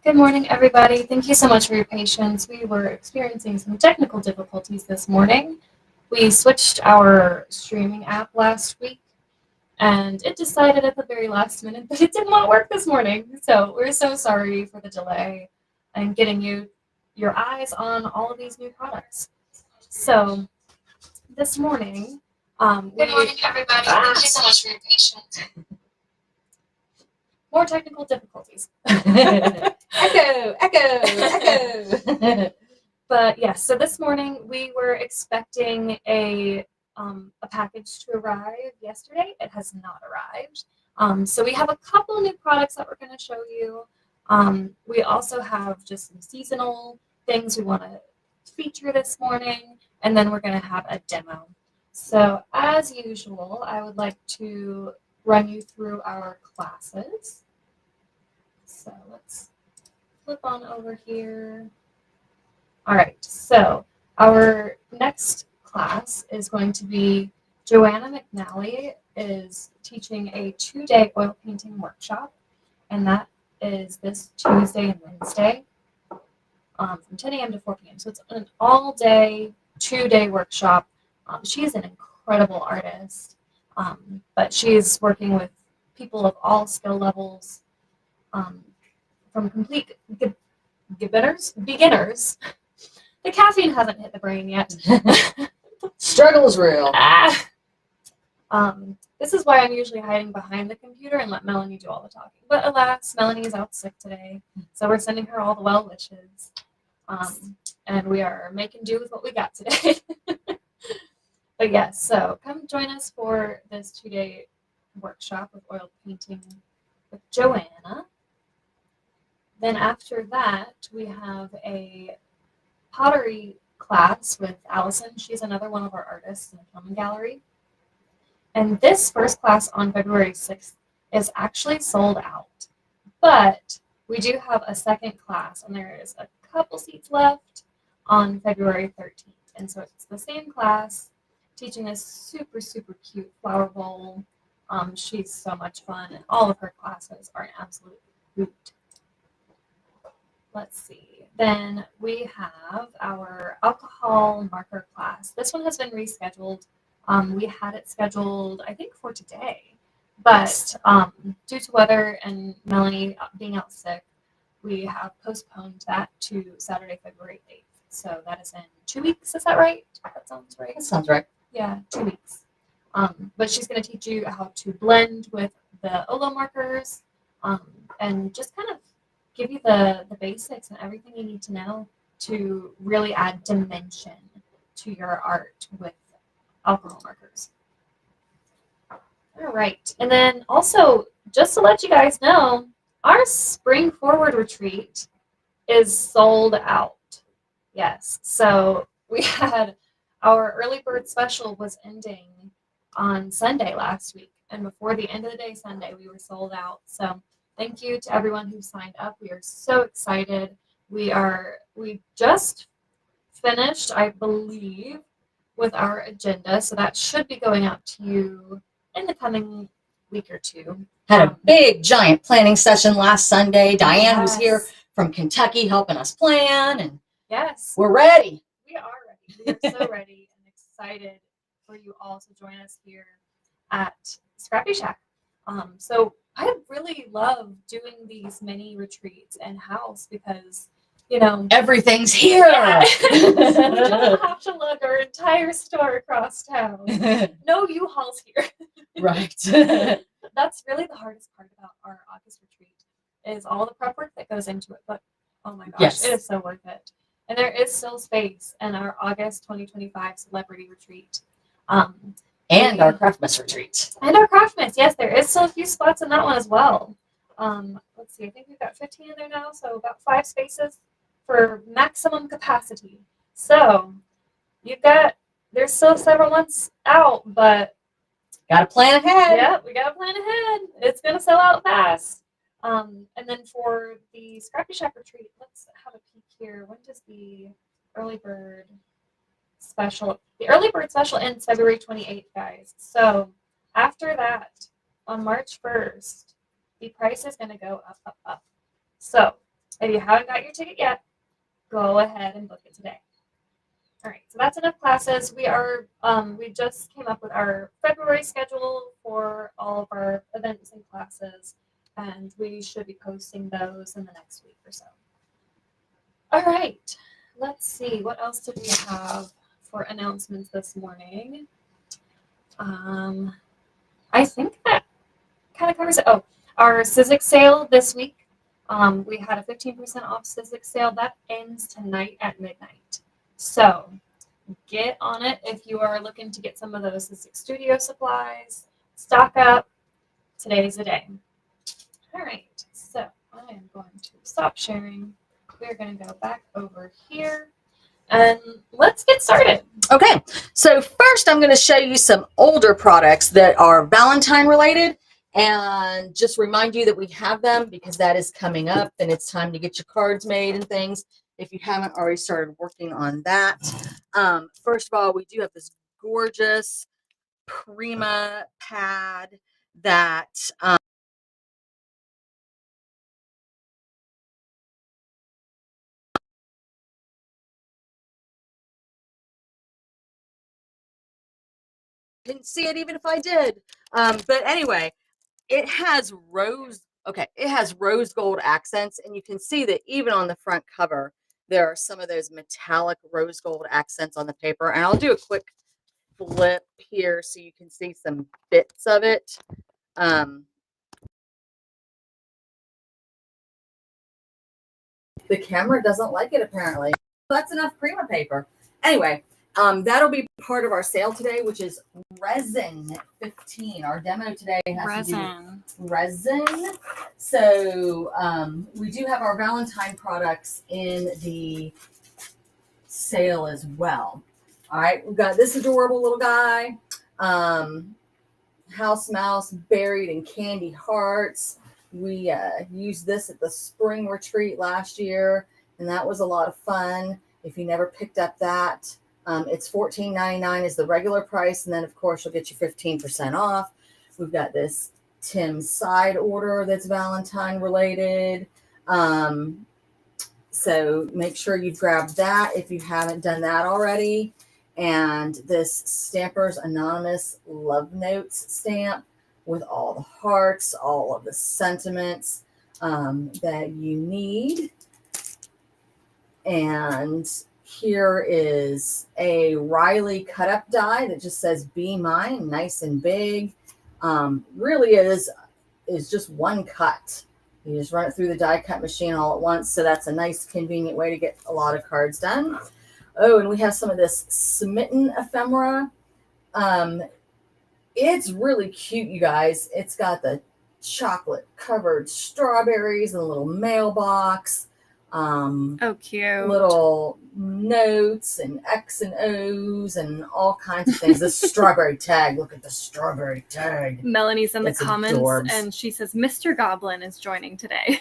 Good morning, everybody. Thank you so much for your patience. We were experiencing some technical difficulties this morning. We switched our streaming app last week, and it decided at the very last minute that it did not work this morning. So we're so sorry for the delay and getting you your eyes on all of these new products. So this morning, Good morning, everybody. Thank you so much for your patience. more technical difficulties. Echo, echo. But yes, so this morning we were expecting a package to arrive yesterday. It has not arrived. So we have a couple new products that we're going to show you. We also have just some seasonal things we want to feature this morning, and then we're going to have a demo. So as usual, I would like to run you through our classes. So let's flip on over here. All right, so our next class is going to be Joanna McNally is teaching a 2-day oil painting workshop, and that is this Tuesday and Wednesday from 10 a.m. to 4 p.m. So it's an all-day, 2-day workshop. She's an incredible artist, but she's working with people of all skill levels, from complete beginners. The caffeine hasn't hit the brain yet. Struggle is real. This is why I'm usually hiding behind the computer and let Melanie do all the talking. But alas, Melanie is out sick today, so we're sending her all the well wishes. And we are making do with what we got today. But yes, so come join us for this 2-day workshop of oil painting with Joanna. Then after that, we have a pottery class with Allison. She's another one of our artists in the film gallery. And this first class on February 6th is actually sold out. But we do have a second class, and there is a couple seats left on February 13th. And so it's the same class, teaching this super, super cute flower bowl. She's so much fun, and all of her classes are an absolute hoot. Let's see. Then we have our alcohol marker class. This one has been rescheduled. We had it scheduled, I think, for today, but due to weather and Melanie being out sick, we have postponed that to Saturday, February 8th. So that is in 2 weeks. Is that right? That sounds right. That sounds right. Yeah, 2 weeks. But she's going to teach you how to blend with the Olo markers, and just kind of give you the basics and everything you need to know to really add dimension to your art with alcohol markers. All right. And then also, just to let you guys know, our Spring Forward retreat is sold out. Yes. So we had our early bird special was ending on Sunday last week. And before the end of the day Sunday, we were sold out. So thank you to everyone who signed up. We are so excited. We just finished, I believe, with our agenda. So that should be going out to you in the coming week or two. Had a big, giant planning session last Sunday. Diane was Yes. here from Kentucky helping us plan, and Yes, we're ready. we are ready. We are so ready and excited for you all to join us here at ScrappyShak. So I really love doing these mini retreats in-house because, Everything's here. yeah, we don't have to lug our entire store across town. No U-Hauls here. Right. That's really the hardest part about our August retreat is all the prep work that goes into it. But oh my gosh, Yes. It is so worth it. And there is still space in our August 2025 celebrity retreat. And our Craftmas retreat. And our Craftmas, yes, there is still a few spots in that one as well. Let's see, I think we've got 15 in there now, so about 5 spaces for maximum capacity. So there's still several months out, but Got to plan ahead. yeah, we got to plan ahead. It's going to sell out fast. And then for the ScrappyShak retreat, let's have a peek here. When does the early bird special? The early bird special ends February 28th, guys. So after that, on March 1st, the price is going to go up, up, up. So If you haven't got your ticket yet, go ahead and book it today. All right, so that's enough classes. We just came up with our February schedule for all of our events and classes, and we should be posting those in the next week or so. All right, let's see, what else did we have for announcements this morning? I think that kind of covers it. Oh, our Sizzix sale this week. We had a 15% off Sizzix sale that ends tonight at midnight. So get on it if you are looking to get some of those Sizzix Studio supplies. Stock up. Today's the day. All right, so I am going to stop sharing. We're going to go back over here and let's get started. Okay, so first I'm going to show you some older products that are Valentine related and just remind you that we have them because that is coming up and it's time to get your cards made and things if you haven't already started working on that. First of all, we do have this gorgeous Prima pad that didn't see it even if I did. But anyway, it has rose gold accents, and you can see that even on the front cover there are some of those metallic rose gold accents on the paper. And I'll do a quick flip here so you can see some bits of it. The camera doesn't like it apparently. That's enough Prima paper. Anyway, that'll be part of our sale today, which is resin 15. Our demo today has to do resin. So we do have our Valentine products in the sale as well. All right, we've got this adorable little guy. House mouse buried in candy hearts. We used this at the spring retreat last year, and that was a lot of fun. If you never picked up that, it's $14.99 is the regular price, and then of course you'll get your 15% off. We've got this Tim's side order that's Valentine related. So make sure you've grabbed that if you haven't done that already. And this Stampers Anonymous Love Notes stamp with all the hearts, all of the sentiments that you need. And here is a Riley cut up die that just says "Be Mine," nice and big. Really is just one cut. You just run it through the die cut machine all at once. So that's a nice convenient way to get a lot of cards done. Oh, and we have some of this Smitten ephemera. It's really cute, you guys. It's got the chocolate covered strawberries and a little mailbox. Oh, cute. Little notes and X and O's and all kinds of things. The strawberry tag. Look at the strawberry tag. Melanie's in the comments and she says Mr. Goblin is joining today.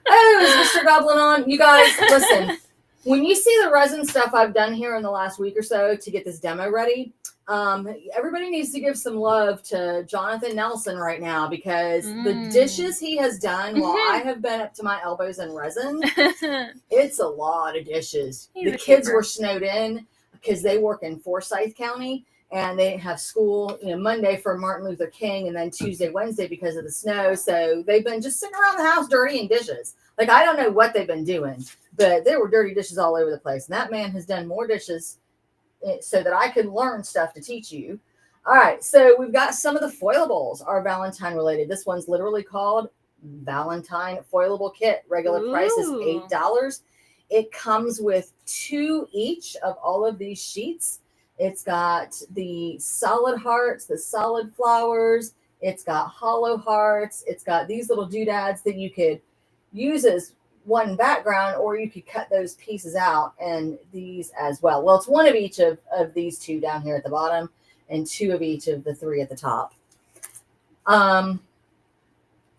Oh, is Mr. Goblin on? You guys, listen. When you see the resin stuff I've done here in the last week or so to get this demo ready, everybody needs to give some love to Jonathan Nelson right now because the dishes he has done while I have been up to my elbows in resin, it's a lot of dishes. The kids were snowed in because they work in Forsyth County and they have school, Monday for Martin Luther King and then Tuesday, Wednesday because of the snow. So they've been just sitting around the house dirtying dishes. Like, I don't know what they've been doing, but there were dirty dishes all over the place. And that man has done more dishes so that I could learn stuff to teach you. All right, so we've got some of the foilables are Valentine related. This one's literally called Valentine Foilable Kit. Regular price is $8. It comes with 2 each of all of these sheets. It's got the solid hearts, the solid flowers. It's got hollow hearts. It's got these little doodads that you could use as one background, or you could cut those pieces out and these as well. Well, it's one of each of these 2 down here at the bottom and 2 of each of the 3 at the top.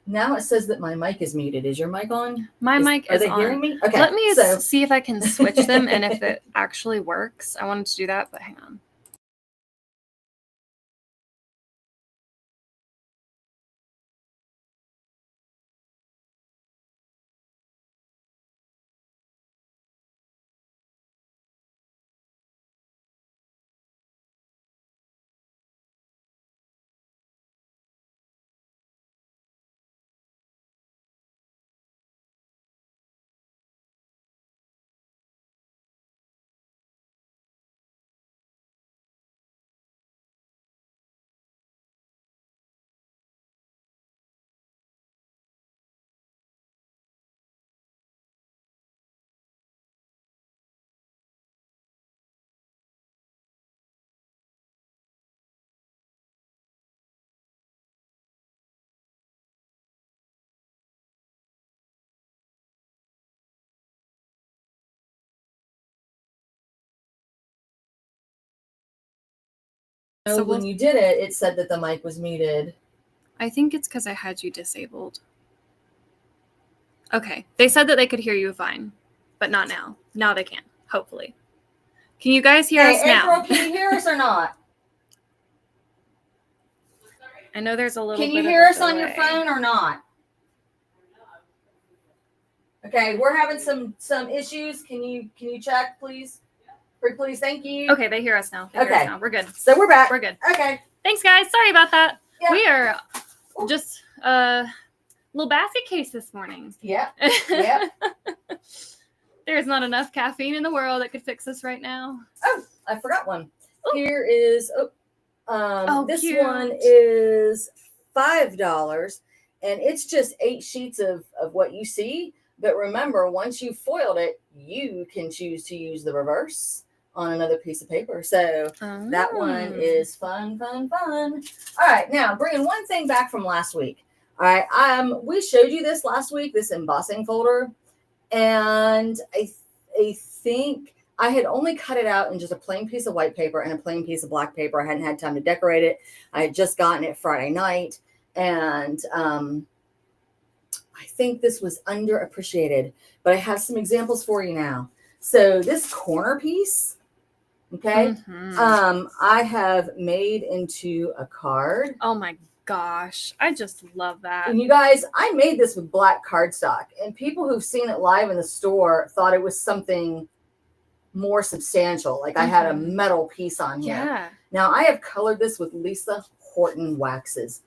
Now it says that my mic is muted. Is your mic on? My mic is on. Are they hearing me? Okay. Let me see if I can switch them and if it actually works. I wanted to do that, but hang on. So when you did it, it said that the mic was muted. I think it's because I had you disabled. Okay. They said that they could hear you fine, but not now. Now they can, hopefully. Can you guys hear us now? April, can you hear us or not? I know there's a little Can bit you of hear a us on your delay. phone or not? Okay, we're having some issues. Can you check, please? Please, thank you. Okay, they hear us now. They hear us now. We're good. So we're back. We're good. Okay. Thanks, guys. Sorry about that. Yeah. We are just a little basket case this morning. Yep. Yep. There's not enough caffeine in the world that could fix us right now. Oh, I forgot one. Ooh. Here is this cute. one is $5, and it's just 8 sheets of what you see. But remember, once you've foiled it, you can choose to use the reverse on another piece of paper. So that one is fun. All right, now bringing one thing back from last week. All right, we showed you this last week, this embossing folder, and I think I had only cut it out in just a plain piece of white paper and a plain piece of black paper. I hadn't had time to decorate it. I had just gotten it Friday night, and I think this was underappreciated, but I have some examples for you now. So this corner piece, okay, I have made into a card. Oh my gosh, I just love that. And you guys, I made this with black cardstock, and people who've seen it live in the store thought it was something more substantial. Like I had a metal piece on here. Yeah. Now I have colored this with Lisa Horton waxes.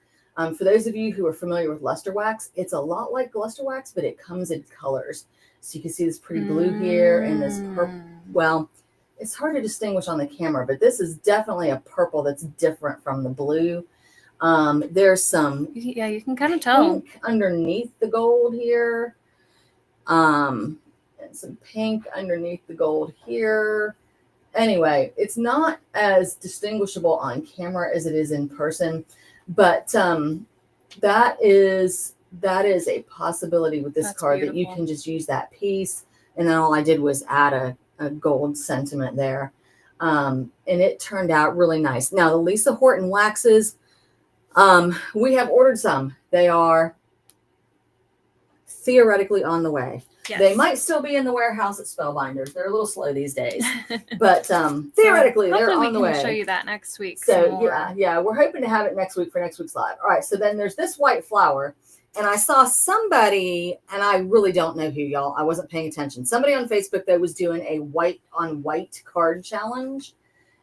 For those of you who are familiar with luster wax, it's a lot like luster wax, but it comes in colors. So you can see this pretty blue here and this purple. Well, it's hard to distinguish on the camera, but this is definitely a purple that's different from the blue. There's some you can kind of tell pink underneath the gold here. And some pink underneath the gold here. Anyway, it's not as distinguishable on camera as it is in person. But that is a possibility with this card, beautiful, that you can just use that piece. And then all I did was add a gold sentiment there. And it turned out really nice. Now, the Lisa Horton waxes, we have ordered some. They are theoretically on the way. Yes. They might still be in the warehouse at Spellbinders. They're a little slow these days, but theoretically they're on the way. We'll show you that next week. So yeah, we're hoping to have it next week for next week's live. All right, so then there's this white flower, and I saw somebody, and I really don't know who, y'all. I wasn't paying attention. Somebody on Facebook that was doing a white on white card challenge,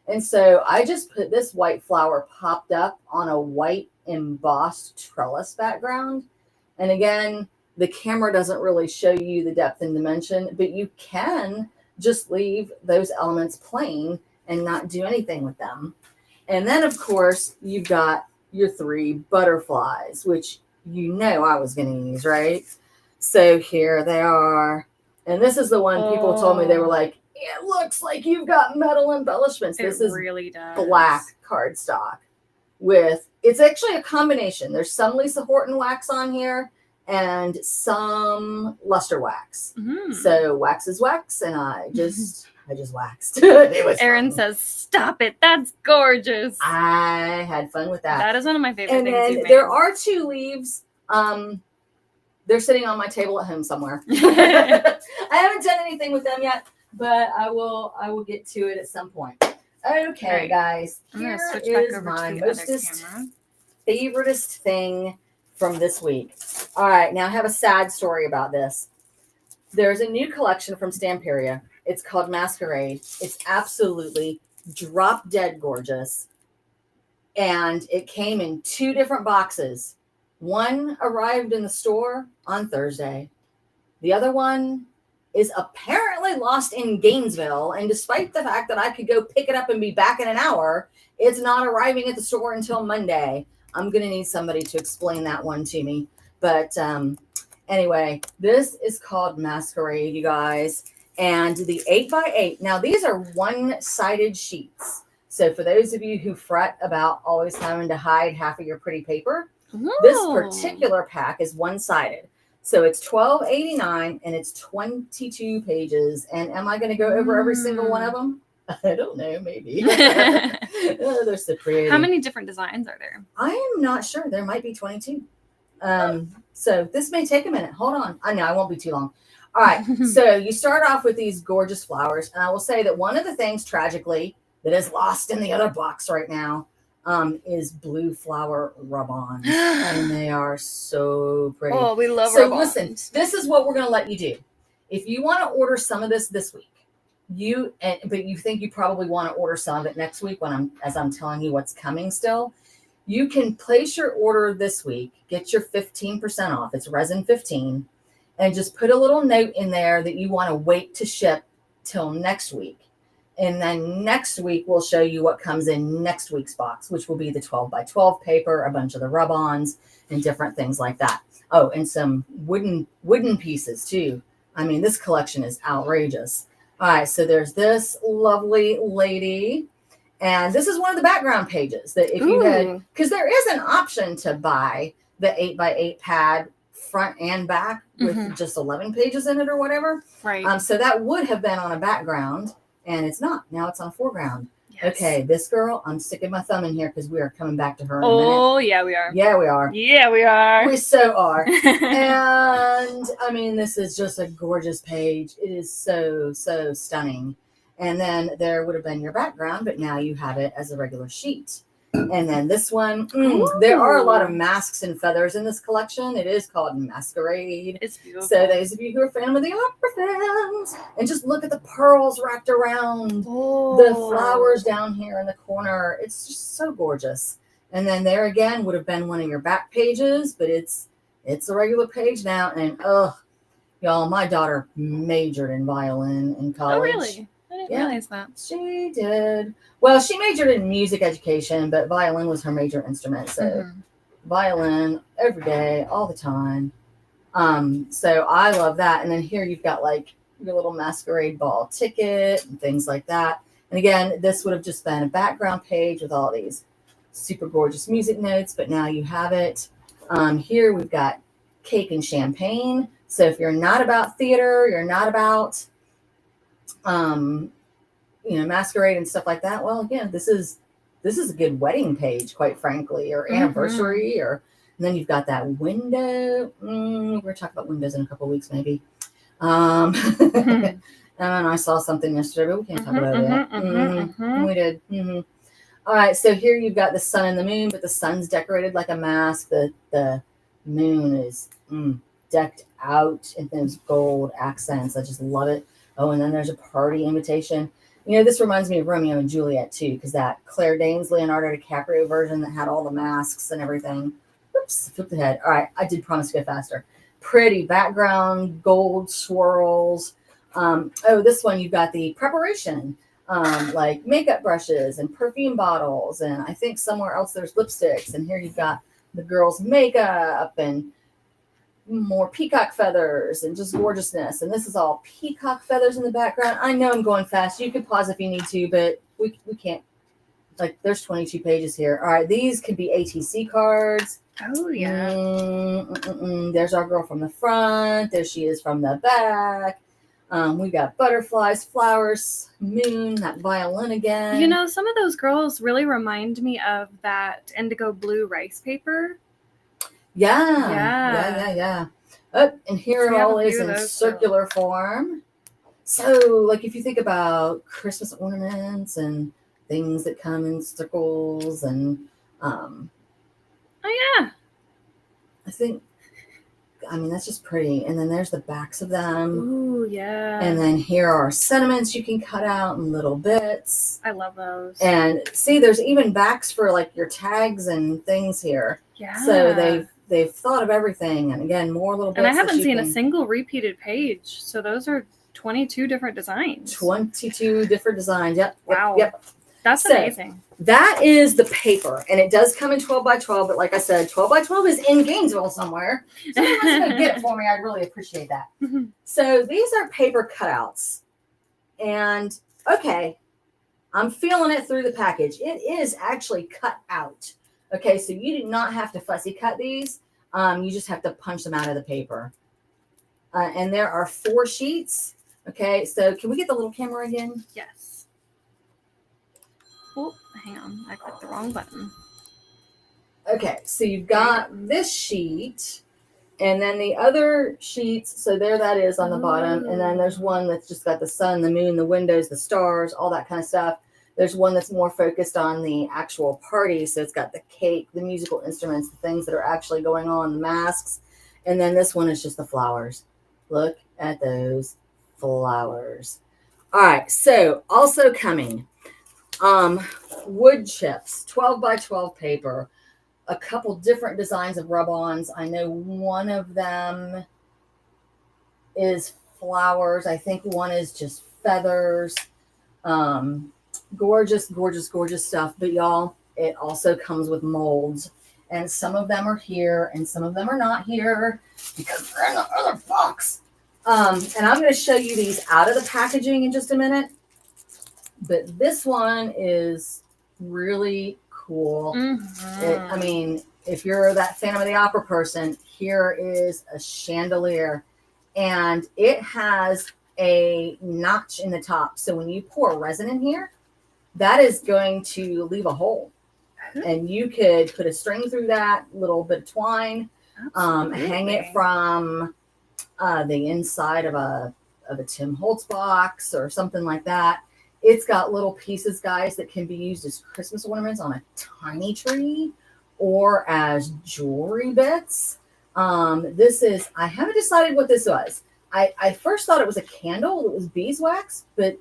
and so I just put this white flower popped up on a white embossed trellis background, and again, the camera doesn't really show you the depth and dimension, but you can just leave those elements plain and not do anything with them. And then, of course, you've got your 3 butterflies, which you know I was going to use, right? So here they are. And this is the one people told me, they were like, it looks like you've got metal embellishments. This is really does. Black cardstock with, it's actually a combination. There's some Lisa Horton wax on here and some luster wax. So wax is wax, and I just waxed. It was Erin says, "Stop it! That's gorgeous." I had fun with that. That is one of my favorite things. And then there are 2 leaves. They're sitting on my table at home somewhere. I haven't done anything with them yet, but I will get to it at some point. Okay, right, guys. Here is my mostest favoriteest thing from this week. All right, now I have a sad story about this. There's a new collection from Stamperia. It's called Masquerade. It's absolutely drop dead gorgeous. And it came in 2 different boxes. One arrived in the store on Thursday. The other one is apparently lost in Gainesville. And despite the fact that I could go pick it up and be back in an hour, it's not arriving at the store until Monday. I'm going to need somebody to explain that one to me. But anyway, this is called Masquerade, you guys. And the 8x8. Now, these are one-sided sheets. So for those of you who fret about always having to hide half of your pretty paper, this particular pack is one-sided. So it's $12.89 and it's 22 pages. And am I going to go over every single one of them? I don't know, maybe. Oh, they're so creative. How many different designs are there? I am not sure. There might be 22. So this may take a minute. Hold on. I know I won't be too long. All right. So you start off with these gorgeous flowers. And I will say that one of the things, tragically, that is lost in the other box right now is blue flower rub-ons. And they are so pretty. Oh, we love So rub-ons. listen, this is what we're going to let you do. If you want to order some of this week, but you think you probably want to order some of it next week as I'm telling you what's coming still, you can place your order this week, get your 15% off. It's resin 15, and just put a little note in there that you want to wait to ship till next week. And then next week, we'll show you what comes in next week's box, which will be the 12 by 12 paper, a bunch of the rub-ons, and different things like that. Oh, and some wooden pieces too. I mean, this collection is outrageous. All right, so there's this lovely lady. And this is one of the background pages that if you had, because there is an option to buy the 8x8 pad front and back with just 11 pages in it or whatever. Right. So that would have been on a background, and it's not. Now it's on a foreground. Yes. Okay, this girl, I'm sticking my thumb in here because we are coming back to her in a minute. Oh, yeah, we are. Yeah, we are. Yeah, we are. We so are. And I mean, this is just a gorgeous page. It is so, so stunning. And then there would have been your background, but now you have it as a regular sheet. And then this one, there are a lot of masks and feathers in this collection. It is called Masquerade. It's beautiful. So those of you who are fan of the opera fans, and just look at the pearls wrapped around the flowers down here in the corner. It's just so gorgeous. And then there again would have been one of your back pages, but it's a regular page now. And y'all, my daughter majored in violin in college. Oh, really? I didn't realize that. She did. Well, she majored in music education, but violin was her major instrument. So violin every day, all the time. So I love that. And then here you've got like your little masquerade ball ticket and things like that. And again, this would have just been a background page with all these super gorgeous music notes, but now you have it. Here we've got cake and champagne. So if you're not about theater, you're not about masquerade and stuff like that. Well, again, this is a good wedding page, quite frankly, or anniversary, and then you've got that window. We're gonna talk about windows in a couple of weeks, maybe. And I saw something yesterday, but we can't talk about it. We did. All right, so here you've got the sun and the moon, but the sun's decorated like a mask. The moon is decked out in those gold accents. I just love it. Oh, and then there's a party invitation. You know, this reminds me of Romeo and Juliet, too, because that Claire Danes, Leonardo DiCaprio version that had all the masks and everything. Oops, flipped ahead. All right, I did promise to go faster. Pretty background, gold swirls. This one, you've got the preparation, like makeup brushes and perfume bottles. And I think somewhere else there's lipsticks. And here you've got the girls' makeup and more peacock feathers and just gorgeousness. And this is all peacock feathers in the background. I know I'm going fast. You could pause if you need to, but we can't. Like, there's 22 pages here. All right, these could be ATC cards. Oh, yeah. There's our girl from the front. There she is from the back. We got butterflies, flowers, moon, that violin again. You know, some of those girls really remind me of that indigo blue rice paper. Yeah. Oh, and here it all is in circular form. So, like, if you think about Christmas ornaments and things that come in circles and oh, yeah. That's just pretty. And then there's the backs of them. Ooh, yeah. And then here are sentiments you can cut out in little bits. I love those. And see, there's even backs for like your tags and things here. Yeah. So they've thought of everything. And again, more little bits. And I haven't seen a single repeated page. So those are 22 different designs. 22 different designs. Yep. Wow. Yep. That's amazing. That is the paper, and it does come in 12 by 12, but like I said, 12 by 12 is in Gainesville somewhere. So if you want to get it for me, I'd really appreciate that. So these are paper cutouts. And okay, I'm feeling it through the package. It is actually cut out. Okay, so you do not have to fussy cut these. You just have to punch them out of the paper. And there are 4 sheets. Okay, so can we get the little camera again? Yes. Oh, hang on. I clicked the wrong button. Okay, so you've got this sheet, and then the other sheets. So there that is on the bottom, and then there's one that's just got the sun, the moon, the windows, the stars, all that kind of stuff. There's one that's more focused on the actual party. So it's got the cake, the musical instruments, the things that are actually going on, the masks. And then this one is just the flowers. Look at those flowers. All right, so also coming, wood chips, 12 by 12 paper, a couple different designs of rub-ons. I know one of them is flowers. I think one is just feathers. Gorgeous, gorgeous, gorgeous stuff. But y'all, it also comes with molds. And some of them are here and some of them are not here because they're in the other box. And I'm going to show you these out of the packaging in just a minute. But this one is really cool. I mean, if you're that Phantom of the Opera person, here is a chandelier. And it has a notch in the top. So when you pour resin in here, that is going to leave a hole. And you could put a string through that, little bit of twine, hang it from the inside of a Tim Holtz box or something like that. It's got little pieces, guys, that can be used as Christmas ornaments on a tiny tree or as jewelry bits. This is, I haven't decided what this was. I first thought it was a candle. It was beeswax, but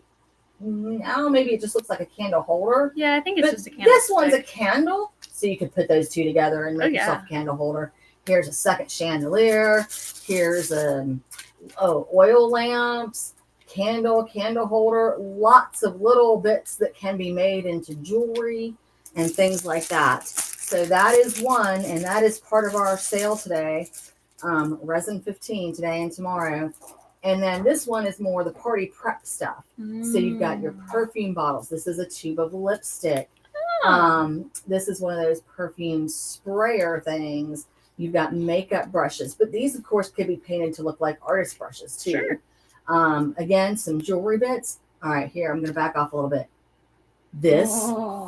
now maybe it just looks like a candle holder. Yeah, I think it's just a candle. This one's a candle, so you could put those two together and make yourself a candle holder. Here's a second chandelier. Here's oil lamps, candle holder, lots of little bits that can be made into jewelry and things like that. So that is one, and that is part of our sale today. Resin 15 today and tomorrow. And then this one is more the party prep stuff. So you've got your perfume bottles. This is a tube of lipstick. This is one of those perfume sprayer things. You've got makeup brushes, but these, of course, could be painted to look like artist brushes too. Sure. Again, some jewelry bits. All right, here, I'm going to back off a little bit. This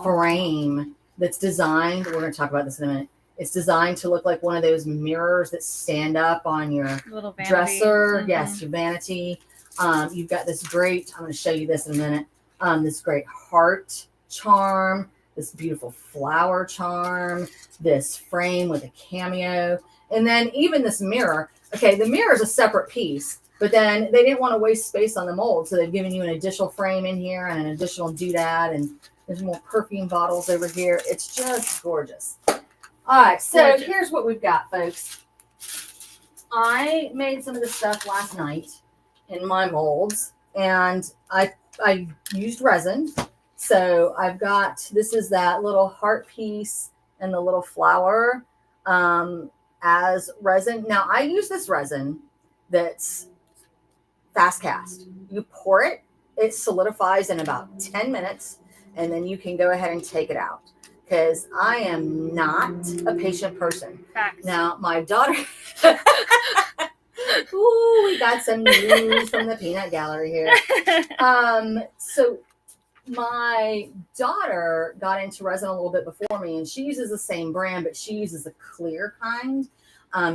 frame that's designed, we're going to talk about this in a minute. It's designed to look like one of those mirrors that stand up on your little dresser. Yes, your vanity. You've got this great, I'm going to show you this in a minute, this great heart charm, this beautiful flower charm, this frame with a cameo, and then even this mirror. Okay, the mirror is a separate piece, but then they didn't want to waste space on the mold, so they've given you an additional frame in here and an additional doodad, and there's more perfume bottles over here. It's just gorgeous. All right, so here's what we've got, folks. I made some of this stuff last night in my molds, and I used resin. So I've got, this is that little heart piece and the little flower as resin. Now I use this resin that's fast cast. You pour it, it solidifies in about 10 minutes, and then you can go ahead and take it out. Because I am not a patient person. Facts. Now, my daughter, ooh, we got some news from the peanut gallery here. So my daughter got into resin a little bit before me, and she uses the same brand, but she uses the clear kind.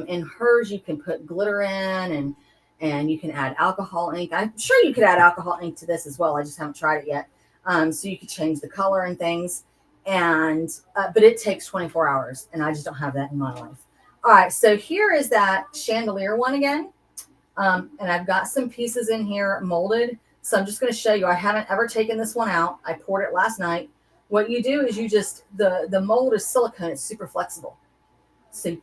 In hers, you can put glitter in, and you can add alcohol ink. I'm sure you could add alcohol ink to this as well. I just haven't tried it yet. So you could change the color and things. And but it takes 24 hours, and I just don't have that in my life. All right, so here is that chandelier one again, and I've got some pieces in here molded, so I'm just going to show you. I haven't ever taken this one out. I poured it last night. What you do is you just, the mold is silicone. It's super flexible, so you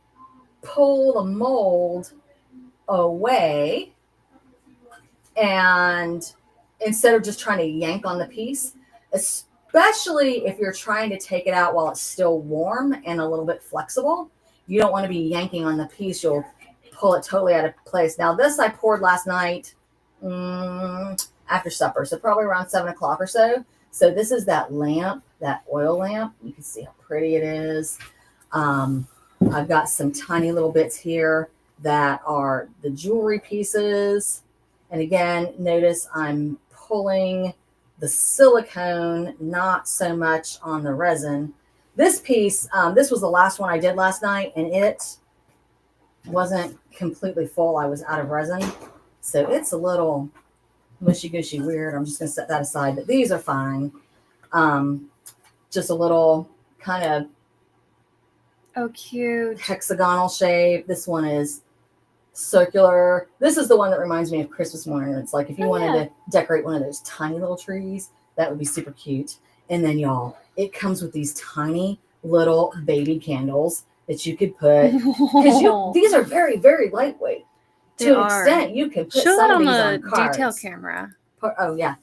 pull the mold away, and instead of just trying to yank on the piece, especially if you're trying to take it out while it's still warm and a little bit flexible, you don't want to be yanking on the piece. You'll pull it totally out of place. Now, this I poured last night after supper, so probably around 7 o'clock or so. So this is that lamp, that oil lamp. You can see how pretty it is. I've got some tiny little bits here that are the jewelry pieces. And again, notice I'm pulling the silicone, not so much on the resin. This piece, this was the last one I did last night, and it wasn't completely full. I was out of resin. So it's a little mushy-gushy weird. I'm just going to set that aside. But these are fine. Just a little kind of cute. hexagonal shape. This one is circular. This is the one that reminds me of Christmas morning. It's like if you wanted to decorate one of those tiny little trees, that would be super cute. And then y'all, it comes with these tiny little baby candles that you could put, because these are very, very lightweight. To an extent, you can put some of these on cards. Detail camera. Oh yeah.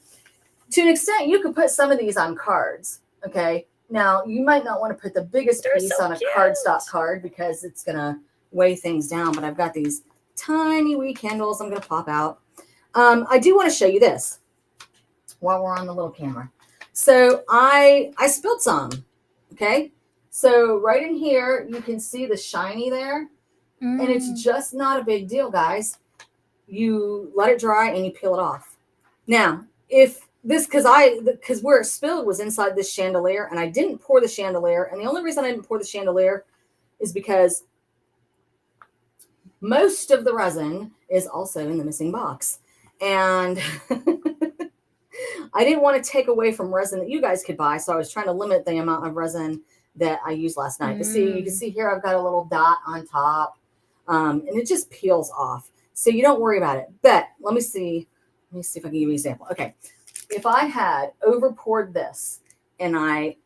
To an extent, you could put some of these on cards. Okay. Now you might not want to put the biggest piece on a cardstock card because it's gonna weigh things down. But I've got these tiny wee candles I'm gonna pop out. I do want to show you this while we're on the little camera. So I spilled some. Okay. So right in here, you can see the shiny there. And it's just not a big deal, guys. You let it dry and you peel it off. Now, if this, because where it spilled was inside this chandelier, and I didn't pour the chandelier. And the only reason I didn't pour the chandelier is because most of the resin is also in the missing box. And I didn't want to take away from resin that you guys could buy. So I was trying to limit the amount of resin that I used last night. But see, you can see here, I've got a little dot on top. And it just peels off. So you don't worry about it. But let me see if I can give you an example. Okay. If I had over poured this and I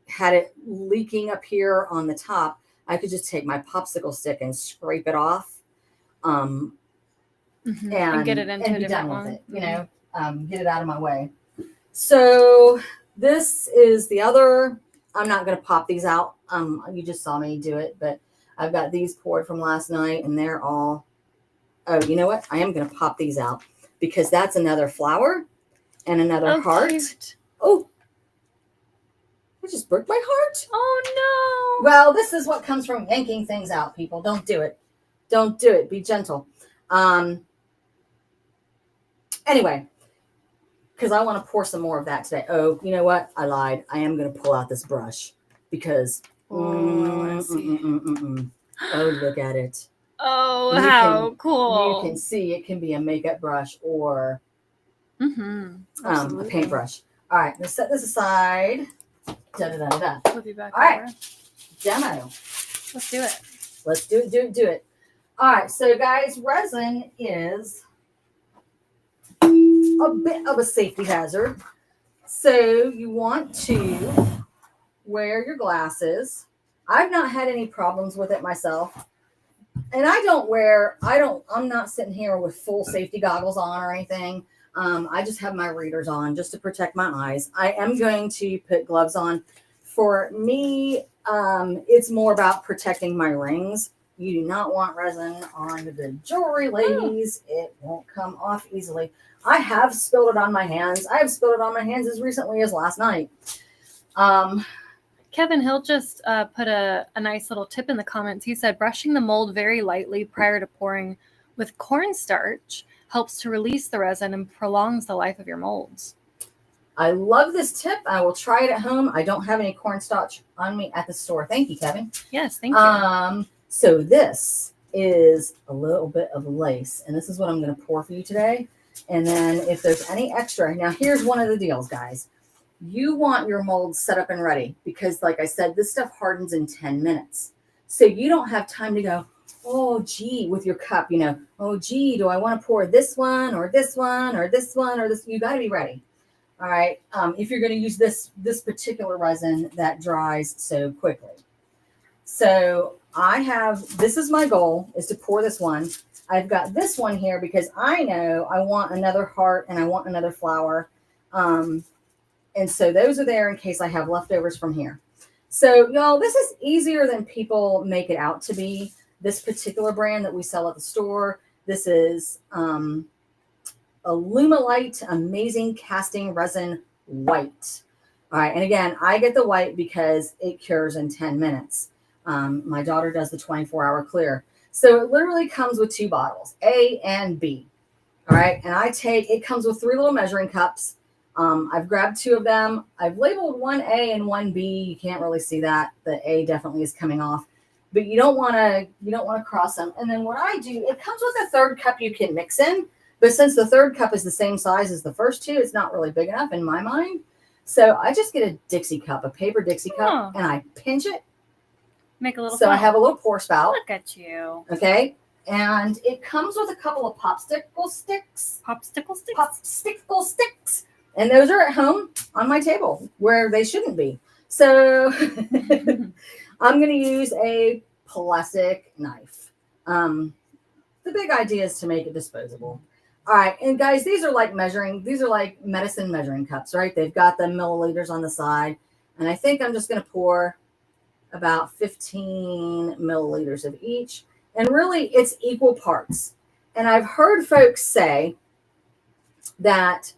had it leaking up here on the top, I could just take my popsicle stick and scrape it off. And get it into and be done with it, you know, get it out of my way. So this is the other, I'm not going to pop these out. You just saw me do it, but I've got these poured from last night and they're all, oh, you know what? I am going to pop these out because that's another flower and another heart. Cute. Oh, I just broke my heart. Oh, no. Well, this is what comes from yanking things out, people. Don't do it. Don't do it. Be gentle. Anyway, because I want to pour some more of that today. Oh, you know what? I lied. I am going to pull out this brush because oh, look at it. Oh, how cool. You can see it can be a makeup brush or a paintbrush. All right, let's set this aside. We'll be back. All right, demo. Let's do it. Let's do it. All right, so guys, resin is a bit of a safety hazard. So you want to wear your glasses. I've not had any problems with it myself. And I'm not sitting here with full safety goggles on or anything. I just have my readers on just to protect my eyes. I am going to put gloves on. For me, it's more about protecting my rings. You do not want resin on the jewelry, ladies. It won't come off easily. I have spilled it on my hands. I have spilled it on my hands as recently as last night. Kevin Hill just put a nice little tip in the comments. He said, brushing the mold very lightly prior to pouring with cornstarch helps to release the resin and prolongs the life of your molds. I love this tip. I will try it at home. I don't have any cornstarch on me at the store. Thank you, Kevin. Yes, thank you. So this is a little bit of lace, and this is what I'm going to pour for you today. And then if there's any extra, now here's one of the deals, guys. You want your mold set up and ready because, like I said, this stuff hardens in 10 minutes. So you don't have time to go, oh, gee, with your cup, you know, oh, gee, do I want to pour this one or this one or this one or this? You got to be ready. All right. If you're going to use this particular resin that dries so quickly. So this is my goal, is to pour this one. I've got this one here because I know I want another heart and I want another flower. And so those are there in case I have leftovers from here. So y'all, this is easier than people make it out to be. This particular brand that we sell at the store, this is Alumilite Amazing Casting Resin White. All right. And again, I get the white because it cures in 10 minutes. My daughter does the 24-hour clear. So it literally comes with 2 bottles, A and B. All right. And it comes with 3 little measuring cups. I've grabbed 2 of them. I've labeled one A and one B. You can't really see that. The A definitely is coming off, but you don't want to cross them. And then what I do, it comes with a 3rd cup you can mix in, but since the 3rd cup is the same size as the first 2, it's not really big enough in my mind. So I just get a Dixie cup, a paper Dixie cup, and I pinch it. Make a little. So I have a little pour spout. Look at you. Okay. And it comes with a couple of popsicle sticks. Popsicle sticks. Popsicle sticks. And those are at home on my table where they shouldn't be. So I'm going to use a plastic knife. The big idea is to make it disposable. All right. And guys, these are like medicine measuring cups, right? They've got the milliliters on the side. And I think I'm just going to pour about 15 milliliters of each. And really, it's equal parts. And I've heard folks say that,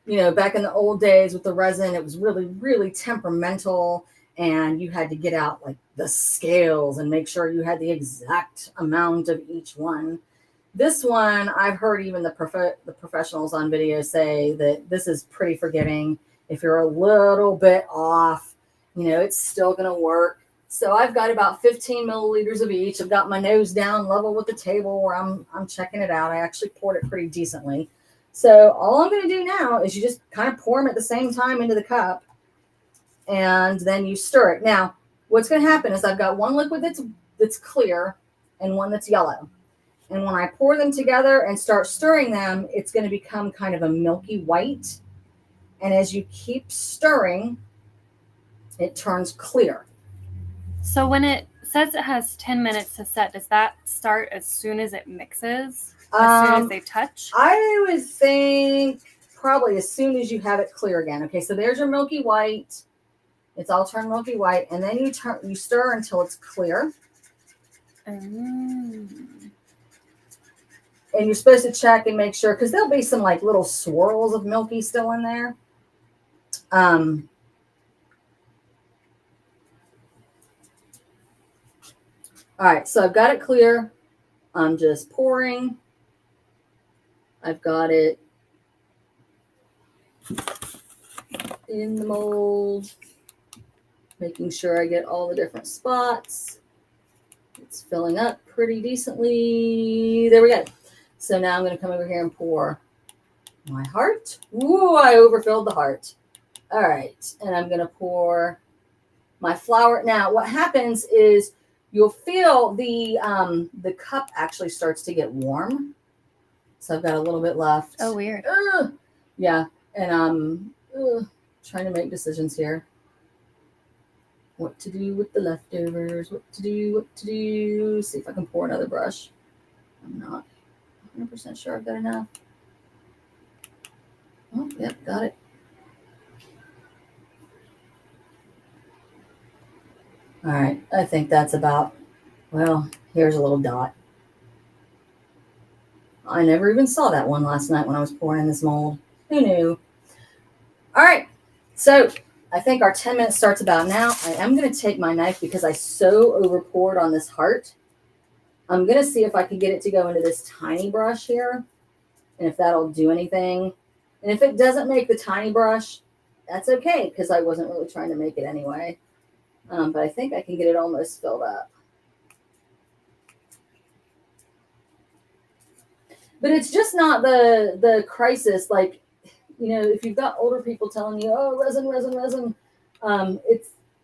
back in the old days with the resin, it was really, really temperamental. And you had to get out like the scales and make sure you had the exact amount of each one. This one, I've heard even the professionals on video say that this is pretty forgiving. If you're a little bit off, it's still going to work. So I've got about 15 milliliters of each. I've got my nose down level with the table where I'm checking it out. I actually poured it pretty decently. So all I'm going to do now is you just kind of pour them at the same time into the cup, and then you stir it. Now, what's going to happen is I've got one liquid that's clear and one that's yellow. And when I pour them together and start stirring them, it's going to become kind of a milky white. And as you keep stirring, it turns clear. So when it says it has 10 minutes to set, does that start as soon as it mixes? As soon as they touch? I would think probably as soon as you have it clear again. Okay, so there's your milky white. It's all turned milky white. And then you stir until it's clear. And you're supposed to check and make sure, because there'll be some like little swirls of milky still in there. All right, so I've got it clear. I'm just pouring. I've got it in the mold, making sure I get all the different spots. It's filling up pretty decently. There we go. So now I'm going to come over here and pour my heart. Ooh, I overfilled the heart. All right, and I'm going to pour my flour. Now, what happens is you'll feel the cup actually starts to get warm. So I've got a little bit left. Oh, weird. Yeah, and I'm trying to make decisions here. What to do with the leftovers, what to do. See if I can pour another brush. I'm not 100% sure I've got enough. Oh, yep, got it. All right, I think that's about, well, here's a little dot. I never even saw that one last night when I was pouring in this mold. Who knew? All right, so I think our 10 minutes starts about now. I am going to take my knife because I so over poured on this heart. I'm going to see if I can get it to go into this tiny brush here and if that'll do anything. And if it doesn't make the tiny brush, that's okay because I wasn't really trying to make it anyway. But I think I can get it almost filled up. But it's just not the crisis. Like, if you've got older people telling you, oh, resin,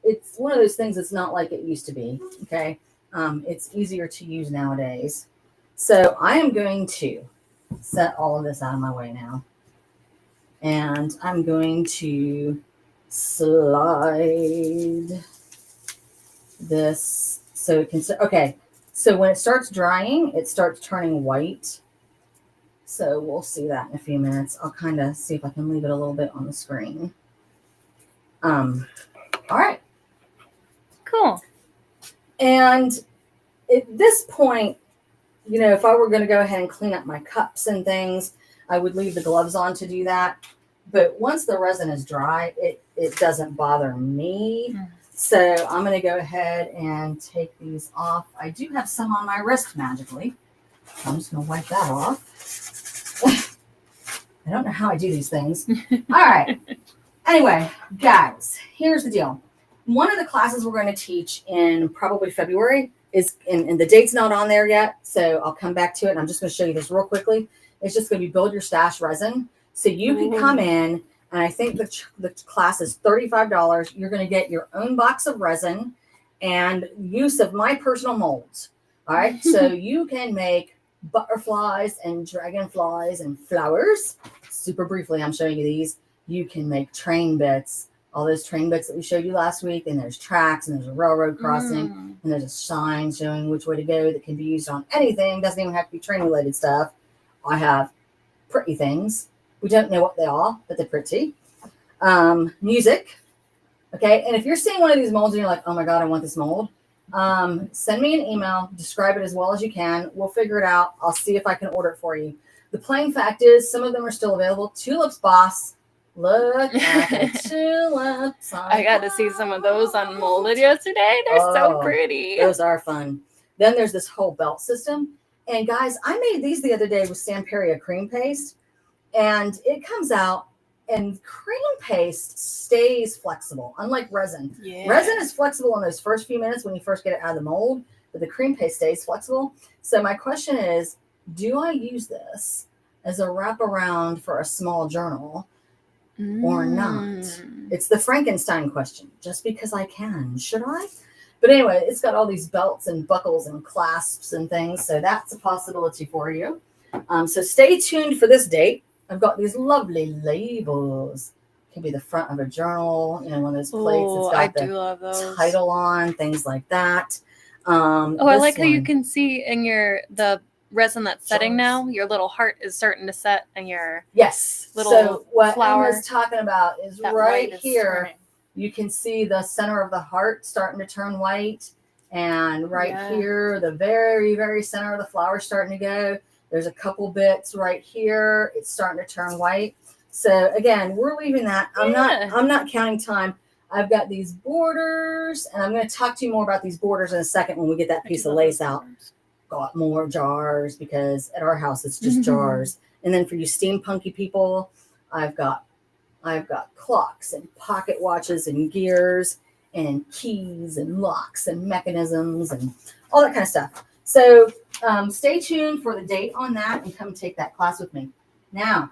it's one of those things that's not like it used to be. Okay. It's easier to use nowadays. So I am going to set all of this out of my way now. And I'm going to slide this so it can, okay. So when it starts drying, it starts turning white. So we'll see that in a few minutes. I'll kind of see if I can leave it a little bit on the screen. All right. Cool. And at this point, if I were going to go ahead and clean up my cups and things, I would leave the gloves on to do that. But once the resin is dry, it doesn't bother me. So I'm going to go ahead and take these off. I do have some on my wrist magically. So I'm just going to wipe that off. I don't know how I do these things. All right. Anyway, guys, here's the deal. One of the classes we're going to teach in probably February is, and the date's not on there yet, so I'll come back to it. And I'm just going to show you this real quickly. It's just going to be build your stash resin. So you can come in, and I think the class is $35. You're going to get your own box of resin and use of my personal molds. All right. So you can make butterflies and dragonflies and flowers. Super briefly, I'm showing you these. You can make train bits, all those train bits that we showed you last week, and there's tracks, and there's a railroad crossing, and there's a sign showing which way to go that can be used on anything. Doesn't even have to be train related stuff. I have pretty things. We don't know what they are, but they're pretty. Music. Okay. And if you're seeing one of these molds and you're like, oh my God, I want this mold, send me an email, describe it as well as you can. We'll figure it out. I'll see if I can order it for you. The plain fact is some of them are still available. Tulips Boss. Look at the tulips. I got to see some of those unmolded yesterday. They're so pretty. Those are fun. Then there's this whole belt system. And guys, I made these the other day with Samperia cream paste. And it comes out, and cream paste stays flexible, unlike resin. Yeah. Resin is flexible in those first few minutes when you first get it out of the mold, but the cream paste stays flexible. So my question is, do I use this as a wraparound for a small journal or not? It's the Frankenstein question. Just because I can, should I? But anyway, it's got all these belts and buckles and clasps and things, so that's a possibility for you. So stay tuned for this date. I've got these lovely labels. It can be the front of a journal, one of those plates that's got the title on, things like that. I like how you can see in the resin that's setting now, your little heart is starting to set, and your little so what flower Emma's talking about is right here. You can see the center of the heart starting to turn white, and here, the very, very center of the flower starting to go. There's a couple bits right here. It's starting to turn white. So again, we're leaving that. I'm not counting time. I've got these borders, and I'm going to talk to you more about these borders in a second when we get that piece of lace out. Got more jars because at our house it's just jars. And then for you steampunky people, I've got clocks and pocket watches and gears and keys and locks and mechanisms and all that kind of stuff. So stay tuned for the date on that and come take that class with me. Now,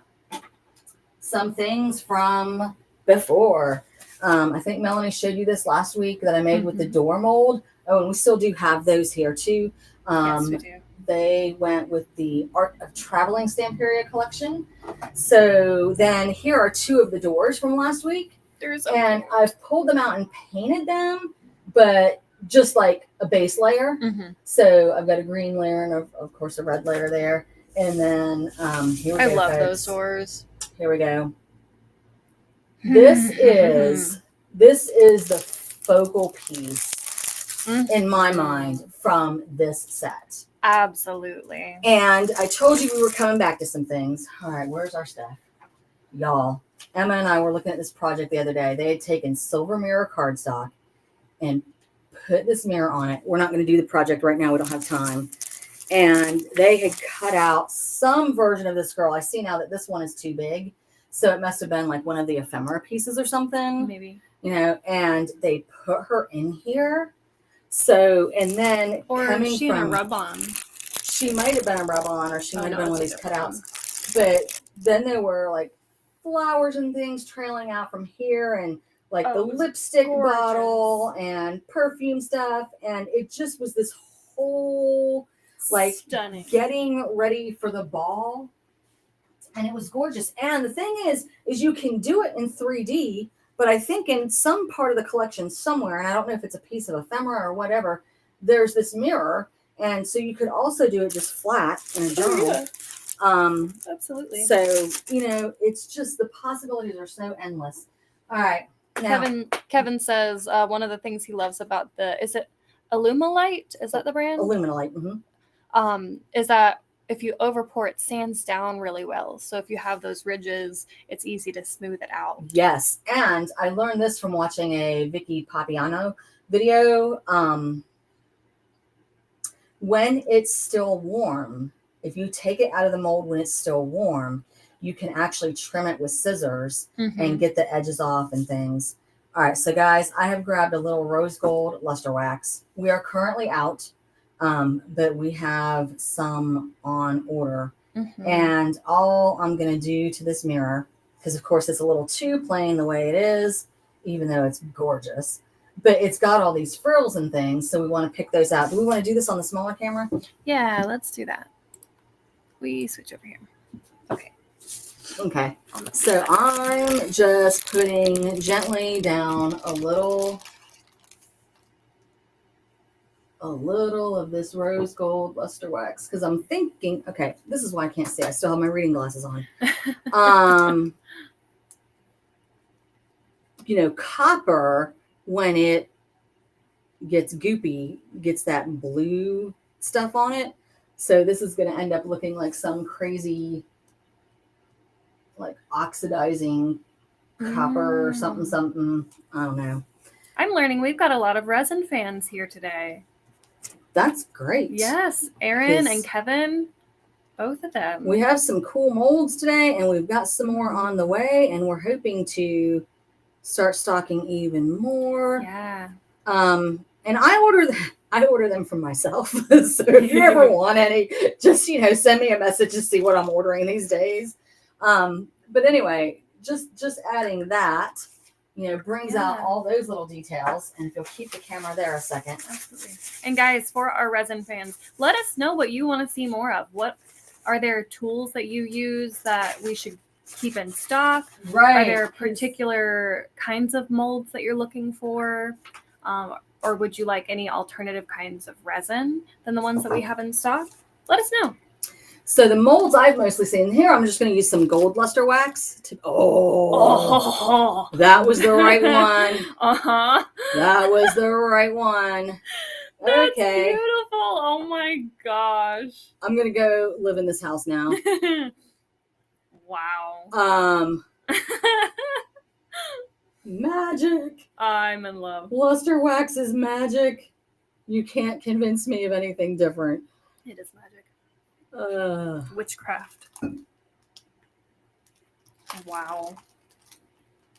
some things from before. I think Melanie showed you this last week that I made with the door mold. Oh, and we still do have those here too. Yes, we do. They went with the Art of Traveling Stamperia collection. So then here are two of the doors from last week. And I've pulled them out and painted them, but just like a base layer. So I've got a green layer and of course a red layer there. And then here we go. I love those doors. Here we go. This is the focal piece in my mind from this set. Absolutely. And I told you we were coming back to some things. All right, where's our stuff? Y'all, Emma and I were looking at this project the other day. They had taken silver mirror cardstock and put this mirror on it. We're not going to do the project right now. We don't have time. And they had cut out some version of this girl. I see now that this one is too big. So it must have been like one of the ephemera pieces or something. Maybe. And they put her in here. So, and then is she in a rub-on? She might have been a rub-on, or she might have been one of these cutouts. But then there were like flowers and things trailing out from here, and like the lipstick bottle and perfume stuff. And it just was this whole like stunning getting ready for the ball. And it was gorgeous. And the thing is you can do it in 3D, but I think in some part of the collection somewhere, and I don't know if it's a piece of ephemera or whatever, there's this mirror. And so you could also do it just flat in a journal. Absolutely. So, it's just the possibilities are so endless. All right. Now, Kevin says one of the things he loves about is it Illuminalight? Is that the brand? Illuminalight. Is that if you overpour it sands down really well. So if you have those ridges, it's easy to smooth it out. Yes. And I learned this from watching a Vicky Papiano video. When it's still warm, if you take it out of the mold when it's still warm, you can actually trim it with scissors Mhm. and get the edges off and things. All right, so guys, I have grabbed a little rose gold luster wax. We are currently out, but we have some on order. Mhm. And all I'm going to do to this mirror, because of course it's a little too plain the way it is, even though it's gorgeous, but it's got all these frills and things, so we want to pick those out. Do we want to do this on the smaller camera? Yeah, let's do that. We switch over here. Okay. Okay. So I'm just putting gently down a little of this rose gold luster wax, because I'm thinking, okay, this is why I can't see. I still have my reading glasses on. You know, copper, when it gets goopy, gets that blue stuff on it. So this is going to end up looking like some crazy, like oxidizing copper or something. I don't know. I'm learning we've got a lot of resin fans here today. That's great. Yes, Aaron and Kevin, both of them. We have some cool molds today, and we've got some more on the way, and we're hoping to start stocking even more. Yeah. And I order them from myself. So if you ever want any, just send me a message to see what I'm ordering these days. But anyway, just adding that, brings out all those little details. And if you'll keep the camera there a second. Absolutely. And guys, for our resin fans, let us know what you want to see more of. What are there tools that you use that we should keep in stock? Right. Are there particular kinds of molds that you're looking for? Or would you like any alternative kinds of resin than the ones that we have in stock? Let us know. So the molds I've mostly seen here, I'm just going to use some gold luster wax. That was the right one. Uh-huh. That was the right one. That's okay. Beautiful. Oh my gosh. I'm going to go live in this house now. Wow. Magic. I'm in love. Luster wax is magic. You can't convince me of anything different. It is magic. Witchcraft. Wow.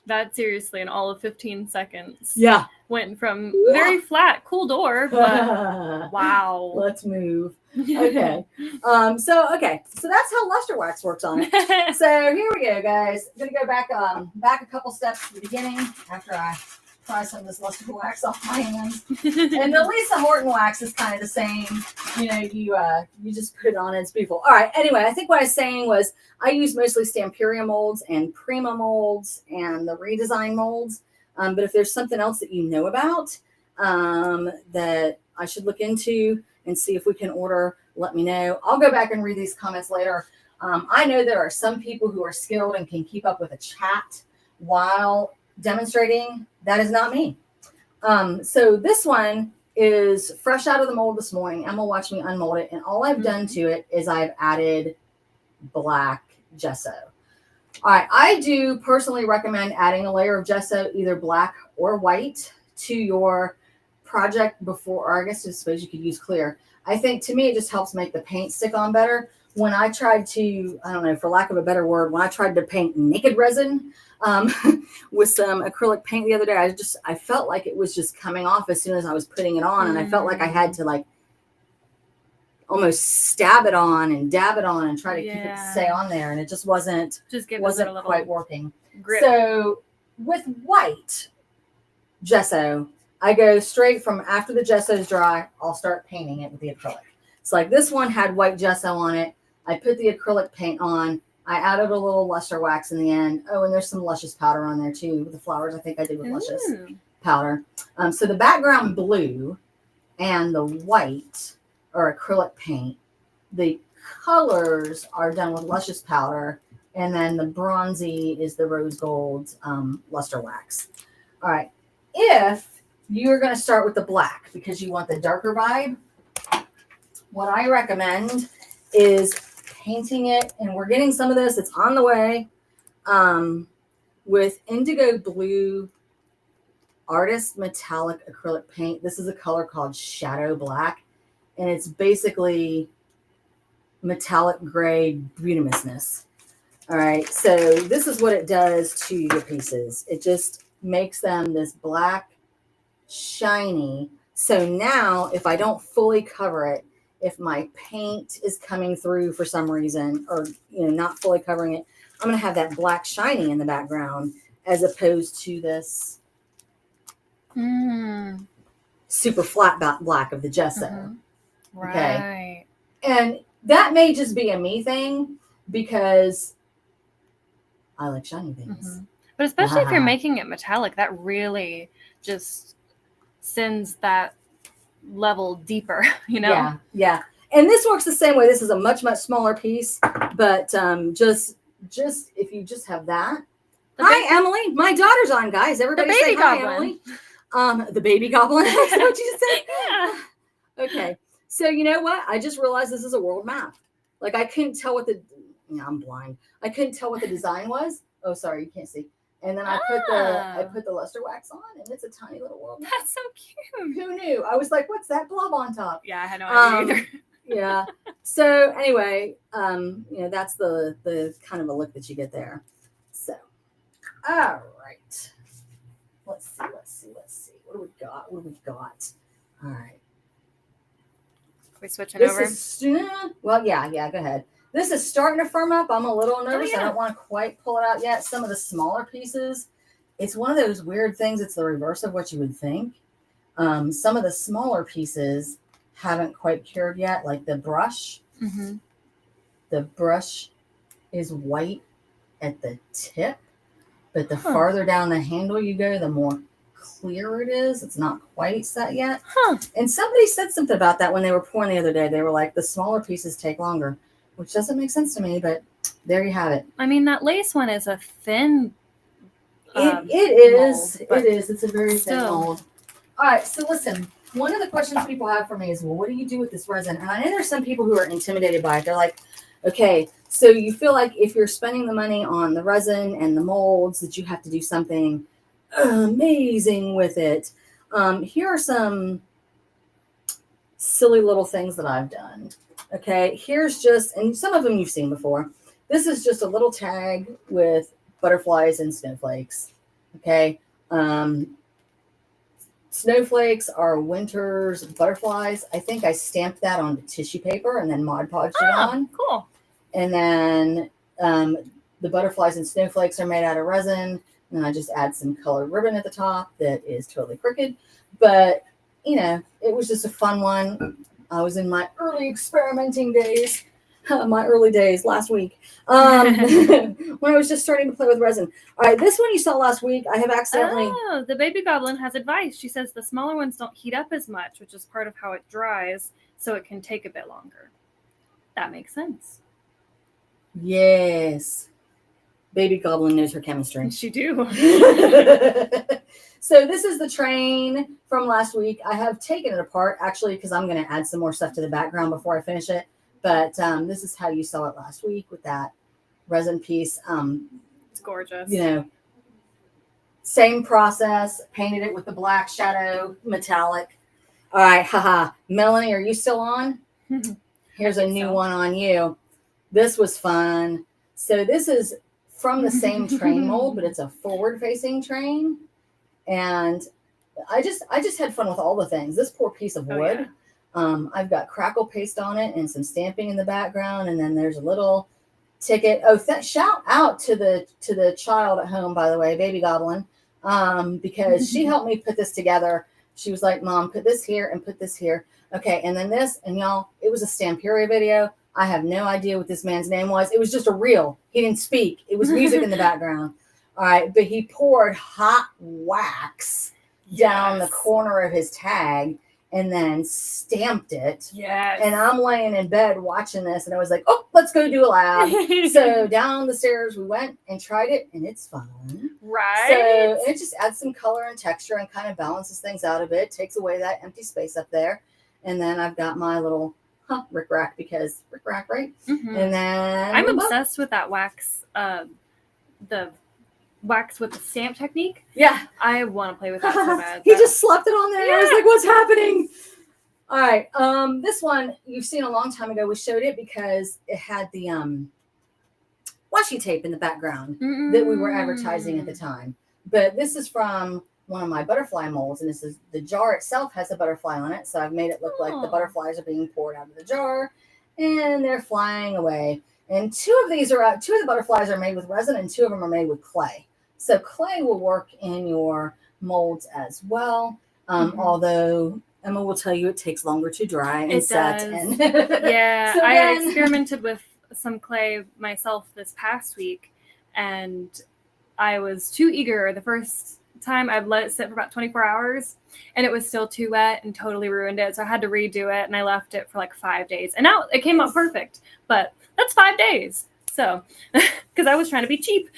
That seriously, in all of 15 seconds. Yeah. Went from very flat, cool door, but wow. Let's move. Okay. So that's how luster wax works on it. So here we go, guys. I'm gonna go back a couple steps to the beginning after I try some of this luster wax off my hands. And the Lisa Horton wax is kind of the same. You just put it on, it's beautiful. All right. Anyway, I think what I was saying was I use mostly Stamperia molds and Prima molds and the redesign molds. But if there's something else that you know about that I should look into and see if we can order, let me know. I'll go back and read these comments later. I know there are some people who are skilled and can keep up with a chat while demonstrating. That is not me. So this one is fresh out of the mold this morning. Emma watched me unmold it, and all I've done to it is I've added black gesso. All right, I do personally recommend adding a layer of gesso, either black or white, to your project before, or I guess I suppose you could use clear. I think to me it just helps make the paint stick on better. When I tried to, I don't know, for lack of a better word, when I tried to paint naked resin with some acrylic paint the other day, I felt like it was just coming off as soon as I was putting it on, and I felt like I had to like almost stab it on and dab it on and try to keep it to stay on there, and it just wasn't quite working. Grip. So with white gesso, I go straight from after the gesso is dry, I'll start painting it with the acrylic. So like this one had white gesso on it. I put the acrylic paint on. I added a little luster wax in the end. Oh, and there's some Luscious powder on there too with the flowers. I think I did with Luscious powder. So the background blue and the white are acrylic paint. The colors are done with Luscious powder, and then the bronzy is the rose gold luster wax. All right. If you're going to start with the black because you want the darker vibe, what I recommend is painting it, and we're getting some of this, it's on the way, with indigo blue artist metallic acrylic paint. This is a color called Shadow Black, and it's basically metallic gray beautimousness. All right, so this is what it does to your pieces. It just makes them this black, shiny. So now if I don't fully cover it, if my paint is coming through for some reason, or not fully covering it, I'm going to have that black shiny in the background as opposed to this super flat black of the gesso. Right. Okay. And that may just be a me thing because I like shiny things. But especially if you're making it metallic, that really just sends that level deeper, Yeah. And this works the same way. This is a much smaller piece, but just if you just have that. Hi, Emily. My daughter's on, guys. Everybody say hi, Emily. The baby goblin. Is that what you said? Yeah. Okay. So you know what? I just realized this is a world map. Like I couldn't tell what I'm blind. I couldn't tell what the design was. Oh, sorry, you can't see. And then I put the luster wax on, and it's a tiny little world map. That's so cute. Who knew? I was like, "What's that blob on top?" Yeah, I had no idea either. Yeah. So anyway, that's the kind of a look that you get there. So, all right. Let's see. What do we got? All right. We switching over? Well, yeah. Go ahead. This is starting to firm up. I'm a little nervous. I don't want to quite pull it out yet. Some of the smaller pieces, it's one of those weird things. It's the reverse of what you would think. Some of the smaller pieces haven't quite cured yet, like the brush. The brush is white at the tip, but the farther down the handle you go, the more clear it is. It's not quite set yet. And somebody said something about that when they were pouring the other day. They were like, the smaller pieces take longer, which doesn't make sense to me, but there you have it. I mean, that lace one is a thin it is. Mold, it is. It's a very thin mold. All right, so listen, one of the questions people have for me is, well, what do you do with this resin? And I know there's some people who are intimidated by it. They're like, okay, so you feel like if you're spending the money on the resin and the molds that you have to do something amazing with it. Here are some silly little things that I've done. Okay, here's just, and some of them you've seen before. This is just a little tag with butterflies and snowflakes. Okay. Snowflakes are winter's butterflies. I think I stamped that on tissue paper and then Mod Podged it on. Cool. And then the butterflies and snowflakes are made out of resin. And I just add some colored ribbon at the top that is totally crooked. But, it was just a fun one. I was in my early experimenting days. My early days last week. When I was just starting to play with resin. All right, this one you saw last week, I have accidentally... Oh, the baby goblin has advice. She says the smaller ones don't heat up as much, which is part of how it dries, so it can take a bit longer. That makes sense. Yes. Baby goblin knows her chemistry. She do. So this is the train from last week. I have taken it apart, actually, because I'm going to add some more stuff to the background before I finish it. But this is how you saw it last week with that resin piece. It's gorgeous. Same process. Painted it with the black shadow metallic. All right, haha. Melanie, are you still on? Here's a new one on you. This was fun. So this is from the same train mold, but it's a forward-facing train. And I just had fun with all the things. This poor piece of wood. Yeah. I've got crackle paste on it and some stamping in the background, and then there's a little ticket. Oh, shout out to the child at home, by the way, baby goblin, because she helped me put this together. She was like, "Mom, put this here and put this here." Okay, and then this, and y'all, it was a Stamperia video. I have no idea what this man's name was. It was just a reel. He didn't speak. It was music in the background. All right, but he poured hot wax down the corner of his tag and then stamped it. Yes. And I'm laying in bed watching this, and I was like, oh, let's go do a lab. So down the stairs we went and tried it, and it's fun. Right. So it just adds some color and texture and kind of balances things out a bit, takes away that empty space up there. And then I've got my little rickrack, because rickrack, right? Mm-hmm. And then I'm obsessed with that wax, the wax with the stamp technique. Yeah. I want to play with that so bad. He just slapped it on there. Yeah. I was like, what's happening? All right. This one you've seen a long time ago. We showed it because it had the washi tape in the background that we were advertising at the time. But this is from one of my butterfly molds, and this is the jar itself has a butterfly on it. So I've made it look like the butterflies are being poured out of the jar, and they're flying away. And two of the butterflies are made with resin, and two of them are made with clay. So clay will work in your molds as well. Although Emma will tell you it takes longer to dry and set. And yeah, so I experimented with some clay myself this past week, and I was too eager. The first time I'd let it sit for about 24 hours, and it was still too wet and totally ruined it. So I had to redo it, and I left it for like 5 days. And now it came out perfect, but that's 5 days. So, because I was trying to be cheap.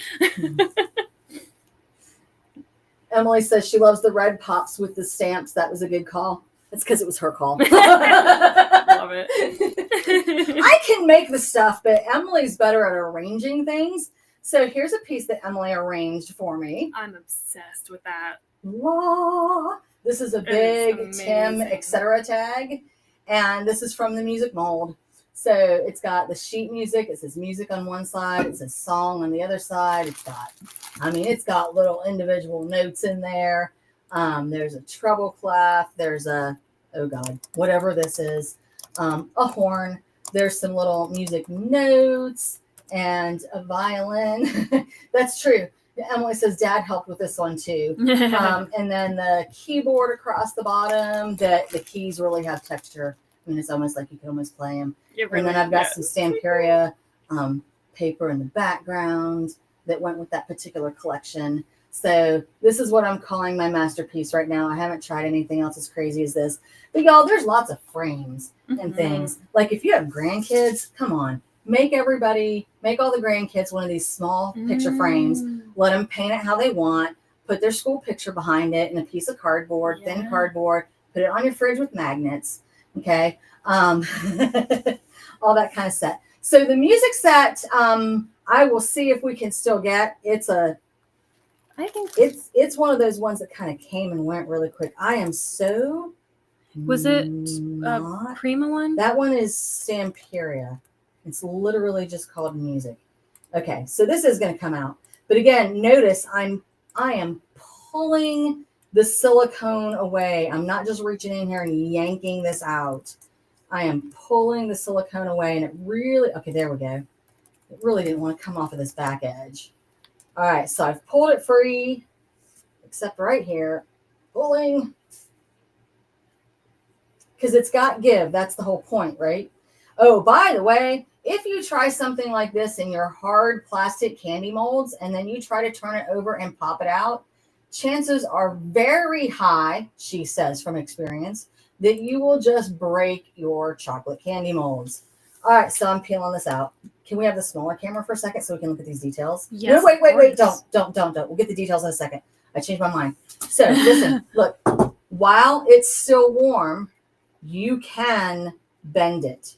Emily says she loves the red pops with the stamps. That was a good call. It's because it was her call. Love it. I can make the stuff, but Emily's better at arranging things. So here's a piece that Emily arranged for me. I'm obsessed with that. Whoa. This is a big Tim, etc. tag. And this is from the music mold. So it's got the sheet music. It says music on one side. It says song on the other side. It's got little individual notes in there. There's a treble clef. There's whatever this is, a horn. There's some little music notes and a violin. That's true. Emily says Dad helped with this one too. And then the keyboard across the bottom, that the keys really have texture. I mean, it's almost like you can almost play them. And then I've got some Stamperia paper in the background that went with that particular collection. So this is what I'm calling my masterpiece right now. I haven't tried anything else as crazy as this. But y'all, there's lots of frames and things. Like if you have grandkids, come on. Make all the grandkids one of these small picture frames. Let them paint it how they want. Put their school picture behind it in a piece of cardboard, thin cardboard. Put it on your fridge with magnets. Okay. All that kind of set. So the music set, I will see if we can still get. I think it's one of those ones that kind of came and went really quick. I am so. Was it a Prima one? That one is Stamperia. It's literally just called music. Okay, so this is going to come out. But again, notice I am pulling the silicone away. I'm not just reaching in here and yanking this out. I am pulling the silicone away, and it really, okay, there we go. It really didn't want to come off of this back edge. All right, so I've pulled it free, except right here, pulling, because it's got give. That's the whole point, right? Oh, by the way, if you try something like this in your hard plastic candy molds, and then you try to turn it over and pop it out, chances are very high, she says from experience, that you will just break your chocolate candy molds. All right, so I'm peeling this out. Can we have the smaller camera for a second so we can look at these details? Yes. No, wait. Don't. We'll get the details in a second. I changed my mind. So listen, look, while it's still warm, you can bend it.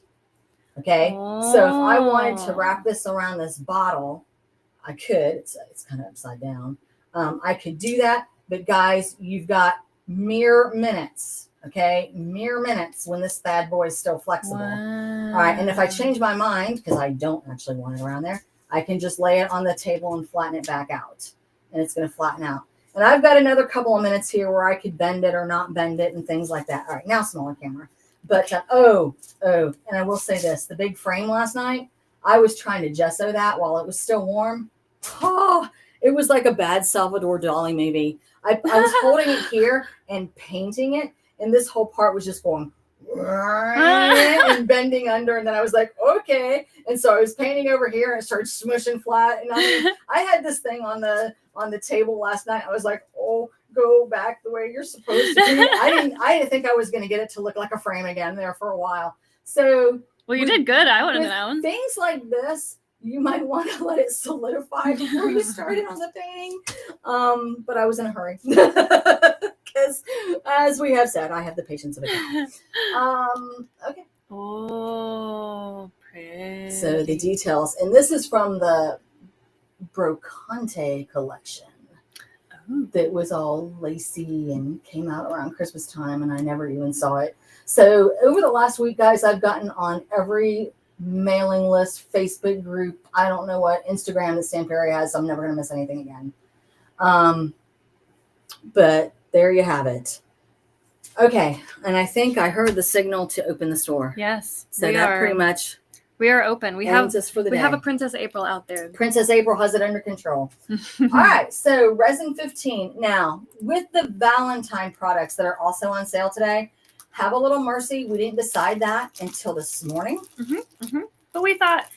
Okay. So if I wanted to wrap this around this bottle, I could. It's kind of upside down. I could do that. But guys, you've got mere minutes. Okay, mere minutes when this bad boy is still flexible. Wow. All right, and if I change my mind, because I don't actually want it around there, I can just lay it on the table and flatten it back out. And it's going to flatten out. And I've got another couple of minutes here where I could bend it or not bend it and things like that. All right, now smaller camera. But, and I will say this. The big frame last night, I was trying to gesso that while it was still warm. Oh, it was like a bad Salvador Dali movie. I was holding it here and painting it. And this whole part was just going and bending under. And then I was like, okay. And so I was painting over here and it started smushing flat. And I had this thing on the table last night. I was like, oh, go back the way you're supposed to be. I didn't think I was going to get it to look like a frame again there for a while. So. Well, you did good. I would have known. Things like this, you might want to let it solidify before you started on the painting. But I was in a hurry. Because, as we have said, I have the patience of a cat. Okay. Oh, pretty. So the details, and this is from the Brocante collection that was all lacy and came out around Christmas time, and I never even saw it. So over the last week, guys, I've gotten on every mailing list, Facebook group. I don't know what Instagram that Stan Perry has, so I'm never going to miss anything again. But there you have it. Okay, and I think I heard the signal to open the store. Yes, So we that are. pretty much We are open. We ends have us for the we day. have a Princess April out there. Princess April has it under control. All right, so Resin 15. Now, with the Valentine products that are also on sale today, have a little mercy. We didn't decide that until this morning. But we thought,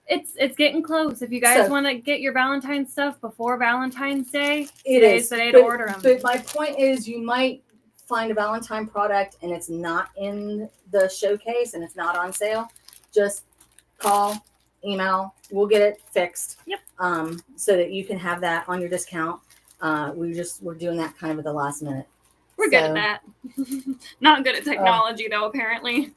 it's getting close. If you guys So- want to get your Valentine's stuff before Valentine's Day, It today's is the day but, to order them. But my point is, you might find a Valentine product and it's not in the showcase and it's not on sale. Just call, email. We'll get it fixed. Yep. So that you can have that on your discount. We're doing that kind of at the last minute. We're good at that. Not good at technology, though, apparently.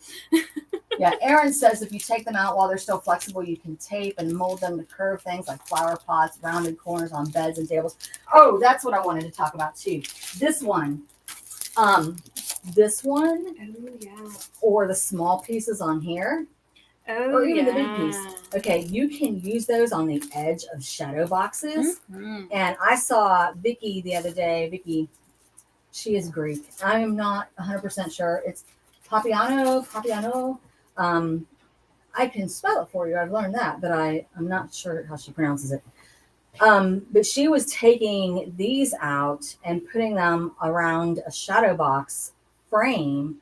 Yeah, Aaron says if you take them out while they're still flexible, you can tape and mold them to curve things like flower pots, rounded corners on beds and tables. Oh, that's what I wanted to talk about too. This one, Oh, yeah. or the small pieces on here, Oh, or even yeah. the big piece. Okay, you can use those on the edge of shadow boxes. Mhm. And I saw Vicky the other day. Vicky, she is Greek. I am not 100% sure. It's Papiano. I can spell it for you. I've learned that, but I'm not sure how she pronounces it. But she was taking these out and putting them around a shadow box frame.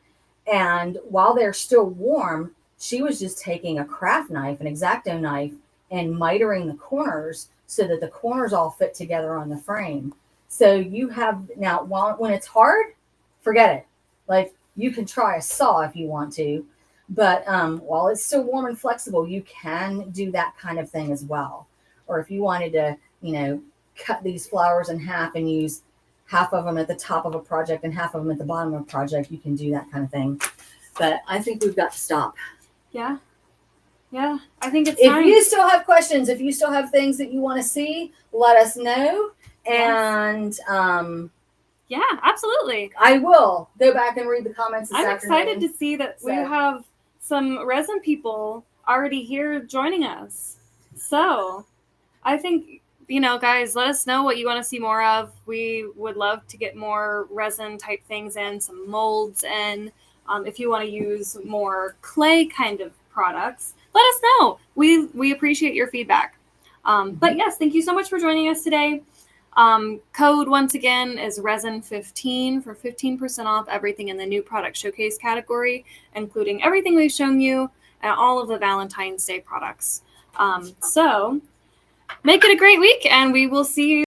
And while they're still warm, she was just taking a craft knife, an X-Acto knife, and mitering the corners so that the corners all fit together on the frame. So you have now, when it's hard, forget it. Like, you can try a saw if you want to, but while it's still warm and flexible, you can do that kind of thing as well. Or if you wanted to, cut these flowers in half and use half of them at the top of a project and half of them at the bottom of a project, you can do that kind of thing. But I think we've got to stop. Yeah. Yeah. I think it's If time. you still have questions, if you still have things that you want to see, let us know. Yes. And Yeah, absolutely. I will go back and read the comments this I'm afternoon. excited to see that we So- have some resin people already here joining us. So I think, guys, let us know what you want to see more of. We would love to get more resin type things in, some molds in. If you want to use more clay kind of products, let us know. We appreciate your feedback. But yes, thank you so much for joining us today. Code once again is resin15 for 15% off everything in the new product showcase category, including everything we've shown you and all of the Valentine's Day products. So make it a great week, and we will see you